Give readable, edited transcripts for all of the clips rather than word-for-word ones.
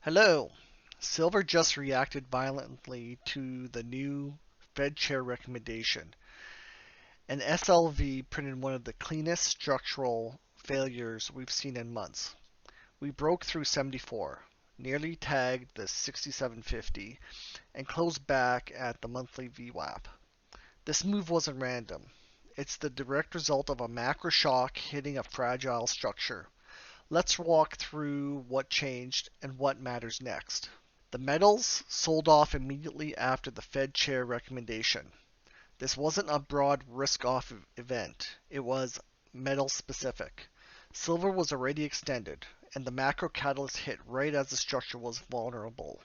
Hello. Silver just reacted violently to the new Fed chair recommendation, and SLV printed one of the cleanest structural failures we've seen in months. We broke through 74, nearly tagged the 6750, and closed back at the monthly VWAP. This move wasn't random. It's the direct result of a macro shock hitting a fragile structure. Let's walk through what changed and what matters next. The metals sold off immediately after the Fed chair recommendation. This wasn't a broad risk-off event. It was metal-specific. Silver was already extended, and the macro catalyst hit right as the structure was vulnerable.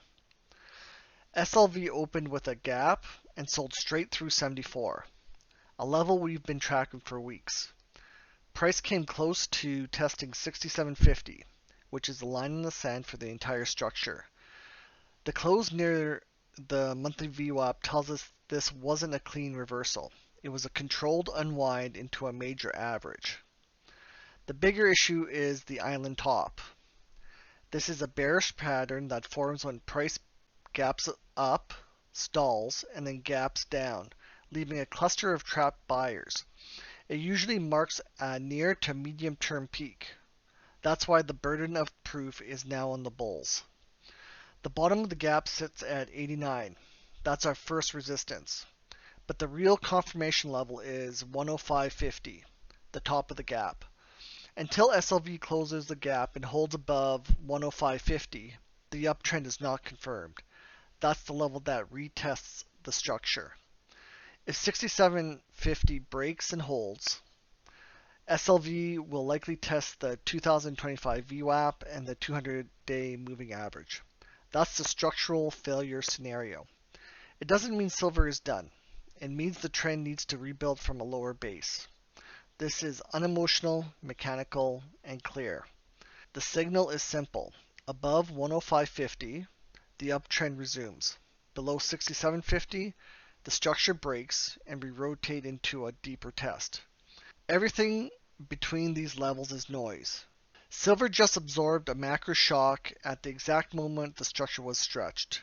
SLV opened with a gap and sold straight through 74, a level we've been tracking for weeks. Price came close to testing 6750, which is the line in the sand for the entire structure. The close near the monthly VWAP tells us this wasn't a clean reversal. It was a controlled unwind into a major average. The bigger issue is the island top. This is a bearish pattern that forms when price gaps up, stalls, and then gaps down, leaving a cluster of trapped buyers. It usually marks a near to medium term peak. That's why the burden of proof is now on the bulls. The bottom of the gap sits at 89. That's our first resistance. But the real confirmation level is 105.50, the top of the gap. Until SLV closes the gap and holds above 105.50, the uptrend is not confirmed. That's the level that retests the structure. If 67.50 breaks and holds, SLV will likely test the 2025 VWAP and the 200-day moving average. That's the structural failure scenario. It doesn't mean silver is done. It means the trend needs to rebuild from a lower base. This is unemotional, mechanical, and clear. The signal is simple. Above 105.50, the uptrend resumes. Below 67.50, the structure breaks and we rotate into a deeper test. Everything between these levels is noise. Silver just absorbed a macro shock at the exact moment the structure was stretched.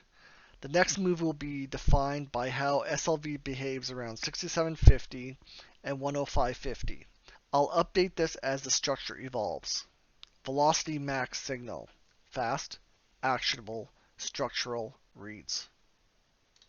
The next move will be defined by how SLV behaves around 67.50 and 105.50. I'll update this as the structure evolves. Velocity max signal. Fast, actionable, structural reads.